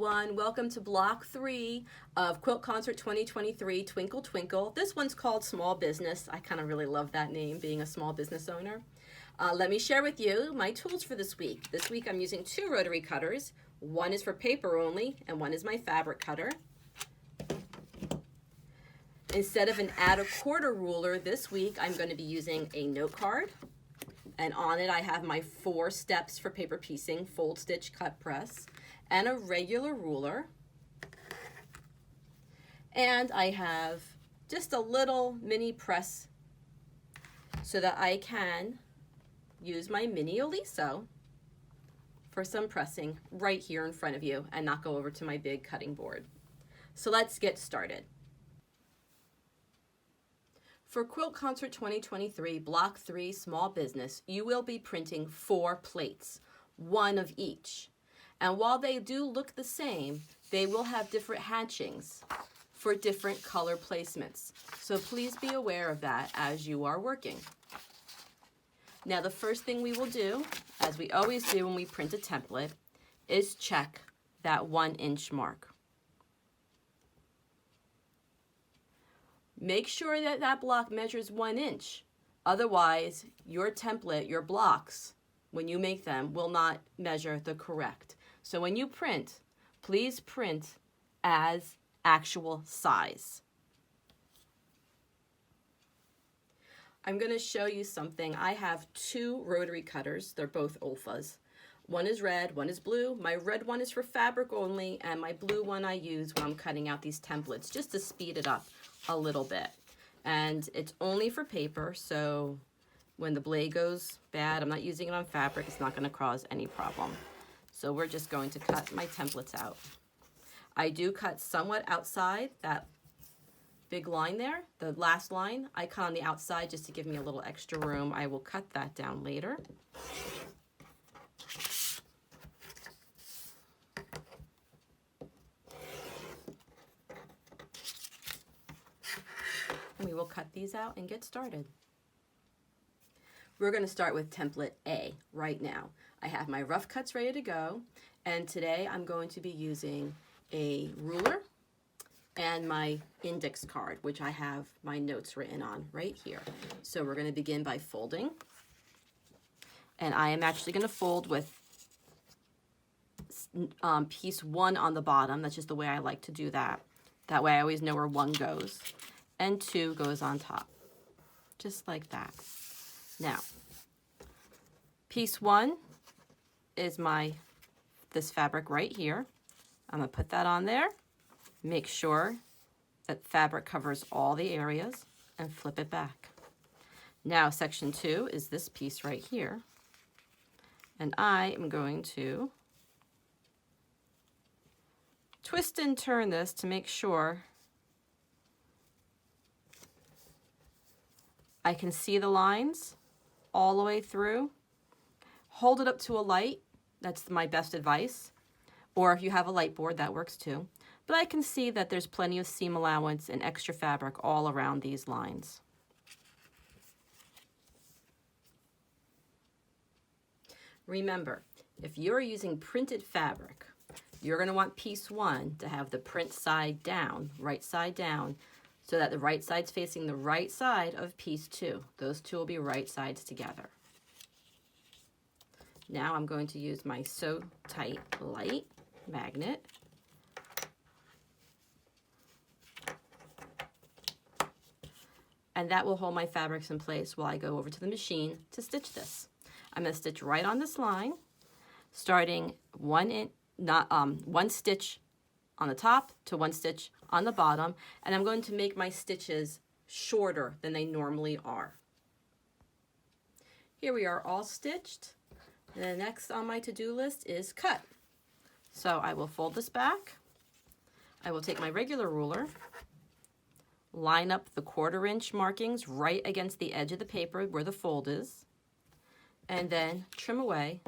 everyone. Welcome to block 3 of Quilt Concert 2023, Twinkle Twinkle. This one's called Small Business. I kind of really love that name, being a small business owner. Let me share with you my tools for this week. This week I'm using 2 rotary cutters. One is for paper only, and one is my fabric cutter. Instead of an add a quarter ruler this week, I'm going to be using a note card. And on it I have my 4 steps for paper piecing, fold, stitch, cut, press, and a regular ruler. And I have just a little mini press so that I can use my mini Oliso for some pressing right here in front of you and not go over to my big cutting board. So let's get started. For Quilt Concert 2023, Block 3, Small Business, you will be printing 4 plates, 1 of each. And while they do look the same, they will have different hatchings for different color placements. So please be aware of that as you are working. Now the first thing we will do, as we always do when we print a template, is check that 1-inch mark. Make sure that that block measures 1 inch. Otherwise, your template, your blocks, when you make them, will not measure the correct. So when you print, please print as actual size. I'm going to show you something. I have 2 rotary cutters. They're both Olfas. One is red, one is blue. My red one is for fabric only, and my blue one I use when I'm cutting out these templates just to speed it up a little bit. And it's only for paper, so when the blade goes bad, I'm not using it on fabric, it's not going to cause any problem. So we're just going to cut my templates out. I do cut somewhat outside that big line there, the last line. I cut on the outside just to give me a little extra room. I will cut that down later. We will cut these out and get started. We're going to start with template A right now. I have my rough cuts ready to go, and today I'm going to be using a ruler and my index card, which I have my notes written on right here. So we're going to begin by folding, and I am actually going to fold with piece 1 on the bottom. That's just the way I like to do that. That way I always know where 1 goes. And 2 goes on top, just like that. Now, piece 1 is this fabric right here. I'm gonna put that on there, make sure that fabric covers all the areas, and flip it back. Now, section 2 is this piece right here, and I am going to twist and turn this to make sure I can see the lines all the way through. Hold it up to a light. That's my best advice. Or if you have a light board, that works too. But I can see that there's plenty of seam allowance and extra fabric all around these lines. Remember, if you're using printed fabric, you're going to want piece 1 to have the print side down, right side down, so that the right side's facing the right side of piece 2. Those 2 will be right sides together. Now I'm going to use my SewTite Lite magnet. And that will hold my fabrics in place while I go over to the machine to stitch this. I'm going to stitch right on this line, starting 1 stitch on the top to 1 stitch on the bottom, and I'm going to make my stitches shorter than they normally are. Here we are all stitched. The next on my to-do list is cut. So I will fold this back. I will take my regular ruler, line up the 1/4 inch markings right against the edge of the paper where the fold is, and then trim away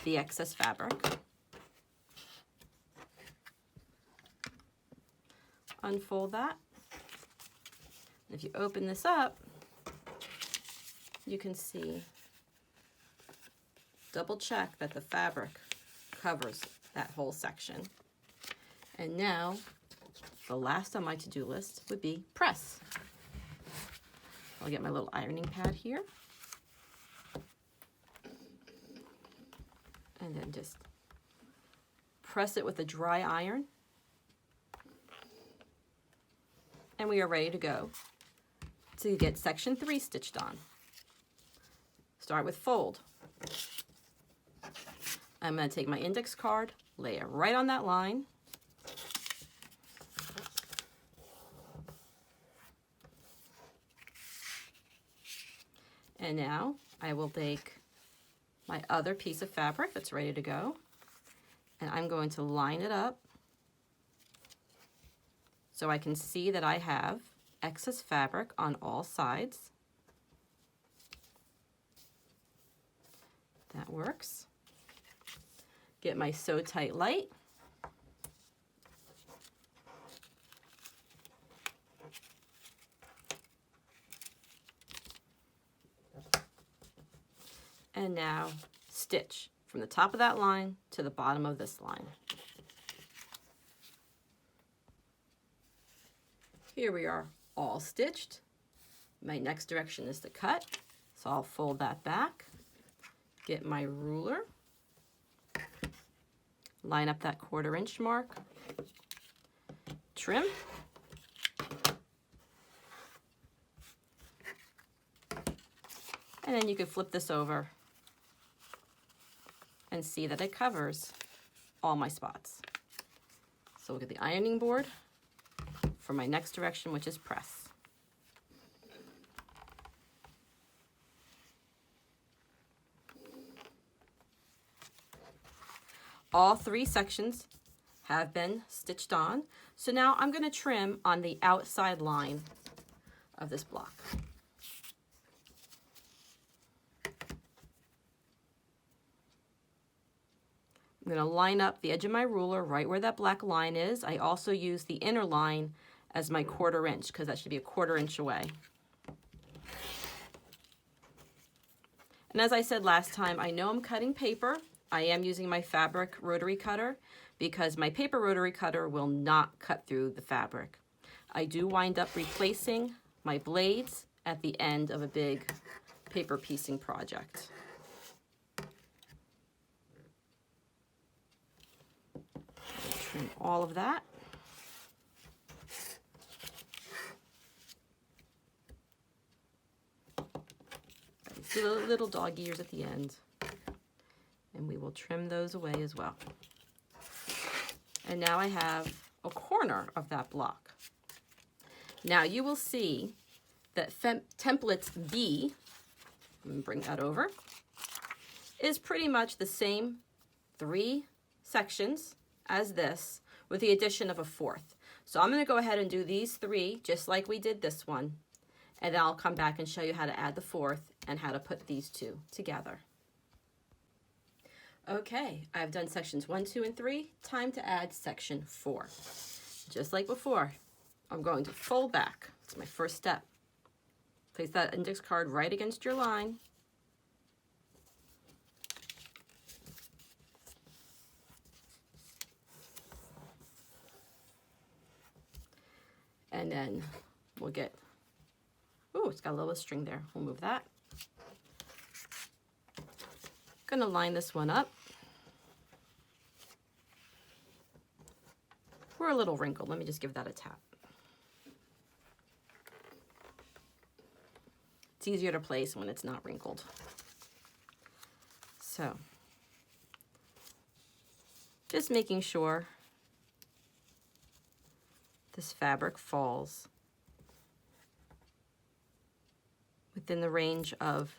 the excess fabric. Unfold that. If you open this up, you can see, double check that the fabric covers that whole section. And now, the last on my to-do list would be press. I'll get my little ironing pad here. And then just press it with a dry iron. And we are ready to go to get section 3 stitched on. Start with fold. I'm going to take my index card, lay it right on that line. And now I will take my other piece of fabric that's ready to go, and I'm going to line it up so I can see that I have excess fabric on all sides. That works. Get my SewTite Lite. And now stitch from the top of that line to the bottom of this line. Here we are, all stitched. My next direction is to cut, so I'll fold that back, get my ruler, line up that 1/4 inch mark, trim, and then you can flip this over and see that it covers all my spots. So look at the ironing board for my next direction, which is press. All 3 sections have been stitched on. So now I'm going to trim on the outside line of this block. I'm going to line up the edge of my ruler right where that black line is. I also use the inner line as my 1/4 inch because that should be a 1/4 inch away. And as I said last time, I know I'm cutting paper. I am using my fabric rotary cutter because my paper rotary cutter will not cut through the fabric. I do wind up replacing my blades at the end of a big paper piecing project. Trim all of that. See the little dog ears at the end, and we will trim those away as well. And now I have a corner of that block. Now you will see that templates B, let me bring that over, is pretty much the same 3 sections as this with the addition of a 4th. So I'm going to go ahead and do these 3 just like we did this one, and then I'll come back and show you how to add the 4th and how to put these 2 together. Okay, I've done sections 1, 2, and 3. Time to add section 4. Just like before, I'm going to fold back. It's my first step. Place that index card right against your line. And then we'll get, ooh, it's got a little string there. We'll move that. Gonna line this one up. We're a little wrinkled. Let me just give that a tap. It's easier to place when it's not wrinkled. So, just making sure this fabric falls within the range of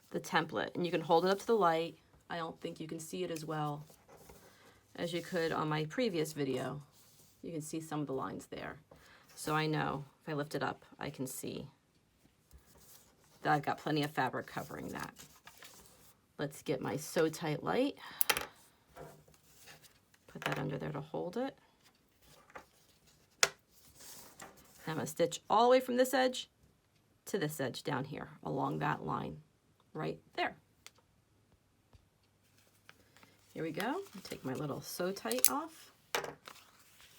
the template, and you can hold it up to the light. I don't think you can see it as well as you could on my previous video. You can see some of the lines there. So I know if I lift it up, I can see that I've got plenty of fabric covering that. Let's get my SewTite Lite. Put that under there to hold it. I'm going to stitch all the way from this edge to this edge down here along that line right there. Here we go. I'll take my little SewTite off.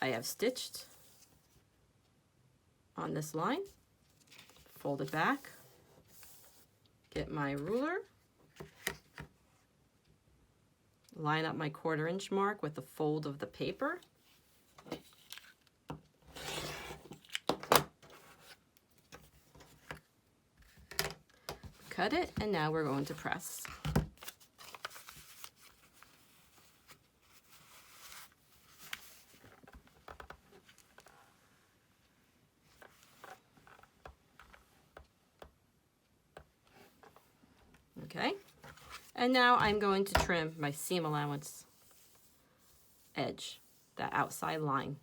I have stitched on this line, fold it back, get my ruler, line up my 1/4 inch mark with the fold of the paper, cut it, and now we're going to press. Okay, and now I'm going to trim my seam allowance edge, that outside line.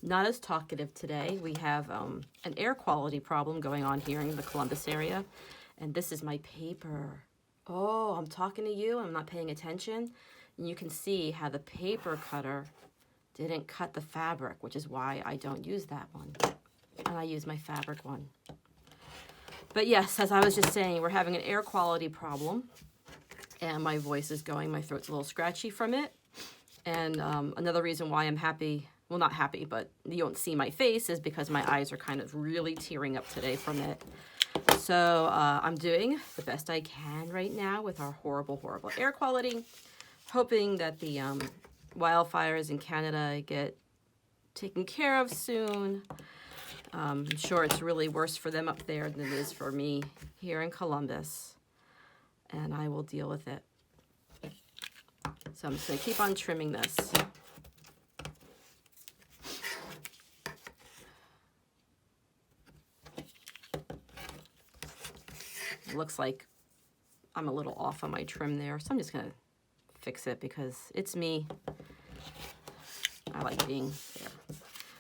Not as talkative today. We have an air quality problem going on here in the Columbus area, and this is my paper. Oh, I'm talking to you, I'm not paying attention, and you can see how the paper cutter didn't cut the fabric, which is why I don't use that one. And I use my fabric one. But yes, as I was just saying, we're having an air quality problem, and my voice is going, my throat's a little scratchy from it. And another reason why I'm happy, well, not happy, but you don't see my face, is because my eyes are kind of really tearing up today from it. So I'm doing the best I can right now with our horrible, horrible air quality, hoping that the wildfires in Canada get taken care of soon. I'm sure it's really worse for them up there than it is for me here in Columbus, and I will deal with it. So I'm just going to keep on trimming this. It looks like I'm a little off on my trim there, so I'm just going to fix it because it's me. I like being there.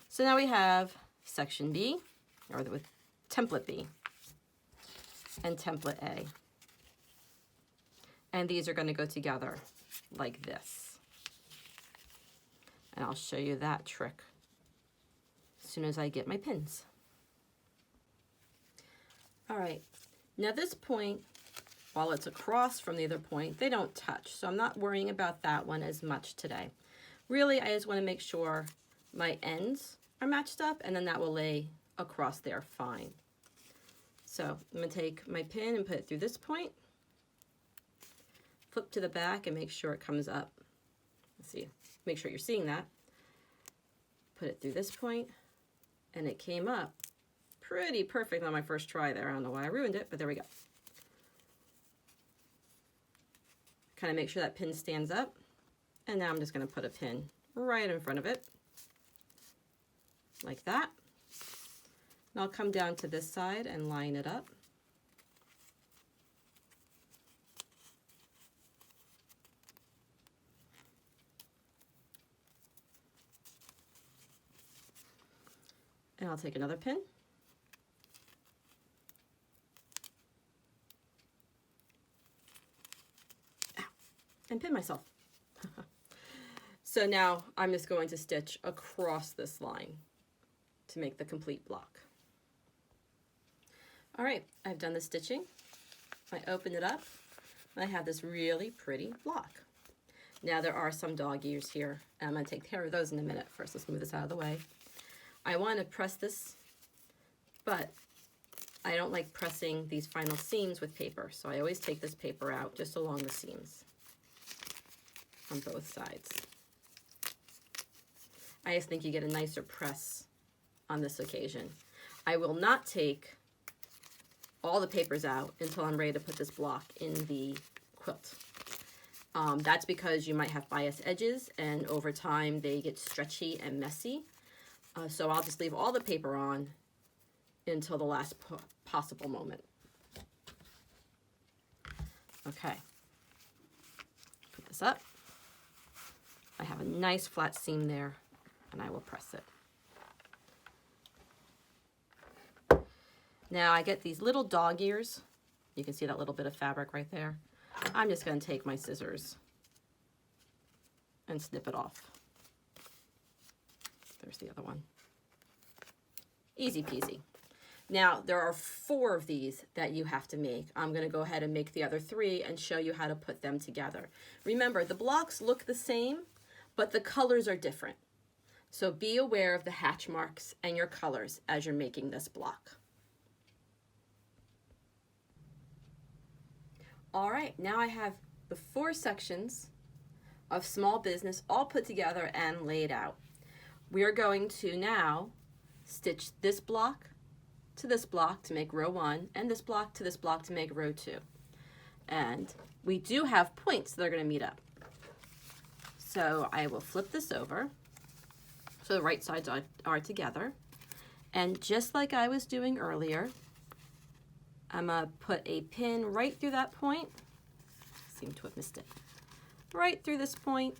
So now we have section B, or with template B and template A. And these are going to go together like this. And I'll show you that trick as soon as I get my pins. All right, now this point, while it's across from the other point, they don't touch. So I'm not worrying about that one as much today. Really, I just want to make sure my ends are matched up, and then that will lay across there fine. So I'm going to take my pin and put it through this point, flip to the back and make sure it comes up. Let's see, make sure you're seeing that. Put it through this point, and it came up pretty perfect on my first try there. I don't know why I ruined it, but there we go. Kind of make sure that pin stands up, and now I'm just going to put a pin right in front of it, like that. And I'll come down to this side and line it up. And I'll take another pin. Ow, and pin myself. So now I'm just going to stitch across this line to make the complete block. All right, I've done the stitching. I open it up, and I have this really pretty block. Now there are some dog ears here, and I'm going to take care of those in a minute. First, let's move this out of the way. I want to press this, but I don't like pressing these final seams with paper, so I always take this paper out just along the seams on both sides. I just think you get a nicer press on this occasion. I will not take all the papers out until I'm ready to put this block in the quilt. That's because you might have bias edges, and over time they get stretchy and messy. So I'll just leave all the paper on until the last possible moment. Okay, put this up. I have a nice flat seam there, and I will press it. Now I get these little dog ears. You can see that little bit of fabric right there. I'm just going to take my scissors and snip it off. There's the other one. Easy peasy. Now, there are 4 of these that you have to make. I'm going to go ahead and make the other 3 and show you how to put them together. Remember, the blocks look the same, but the colors are different. So be aware of the hatch marks and your colors as you're making this block. All right, now I have the 4 sections of small business all put together and laid out. We are going to now stitch this block to this block to make row 1 and this block to this block to make row 2. And we do have points that are going to meet up. So I will flip this over so the right sides are together. And just like I was doing earlier, I'm going to put a pin right through that point. Seem to have missed it. Right through this point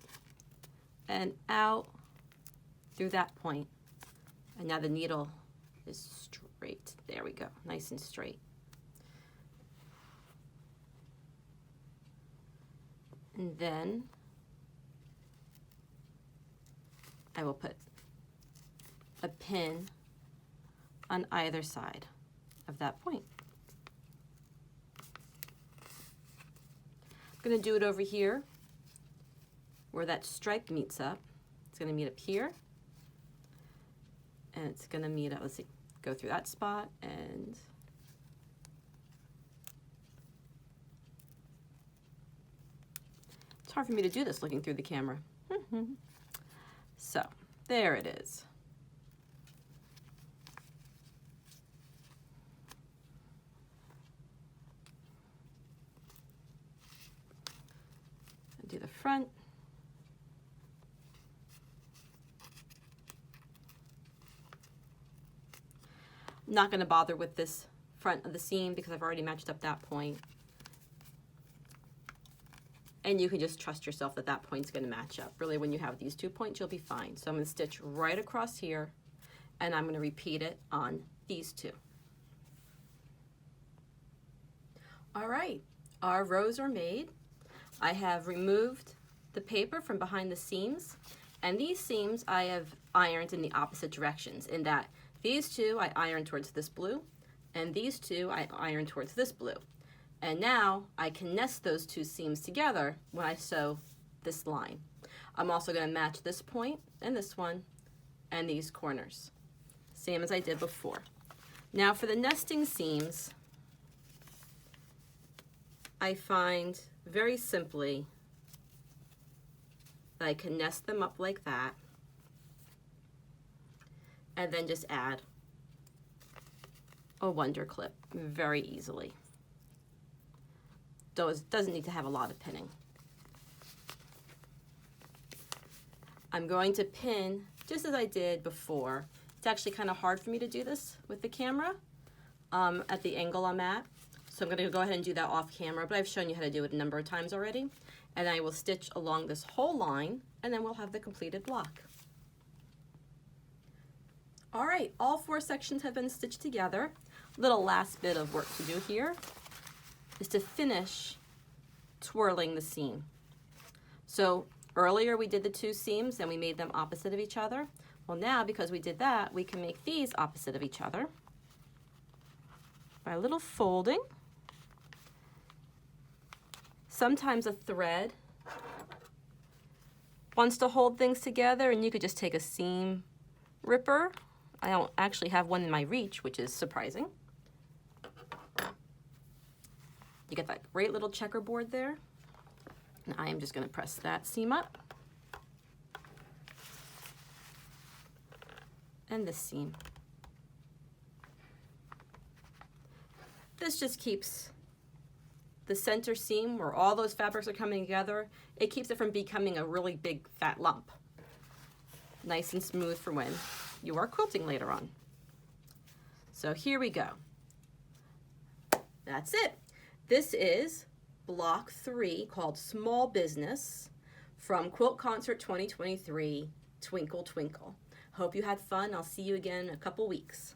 and out through that point. And now the needle is straight. There we go, nice and straight. And then I will put a pin on either side of that point. I'm going to do it over here where that stripe meets up. It's going to meet up here, and it's going to meet up, let's see, go through that spot, and it's hard for me to do this looking through the camera. So there it is. I'll do the front. I'm not going to bother with this front of the seam because I've already matched up that point. And you can just trust yourself that that point's going to match up. Really, when you have these 2 points, you'll be fine. So I'm going to stitch right across here, and I'm going to repeat it on these 2. All right, our rows are made. I have removed the paper from behind the seams, and these seams I have ironed in the opposite directions, in that these 2 I iron towards this blue, and these 2 I iron towards this blue. And now I can nest those 2 seams together when I sew this line. I'm also going to match this point and this one and these corners, same as I did before. Now for the nesting seams, I find very simply that I can nest them up like that, and then just add a wonder clip very easily. Though it doesn't need to have a lot of pinning. I'm going to pin just as I did before. It's actually kind of hard for me to do this with the camera at the angle I'm at. So I'm going to go ahead and do that off camera, but I've shown you how to do it a number of times already. And I will stitch along this whole line, and then we'll have the completed block. All right, all 4 sections have been stitched together. Little last bit of work to do here is to finish twirling the seam. So earlier we did the 2 seams and we made them opposite of each other. Well, now because we did that, we can make these opposite of each other by a little folding. Sometimes a thread wants to hold things together, and you could just take a seam ripper. I don't actually have one in my reach, which is surprising. You get that great little checkerboard there. And I am just going to press that seam up. And this seam. This just keeps the center seam where all those fabrics are coming together, it keeps it from becoming a really big fat lump. Nice and smooth for when you are quilting later on. So here we go. That's it. This is block 3 called Small Business from Quilt Concert 2023, Twinkle Twinkle. Hope you had fun. I'll see you again in a couple weeks.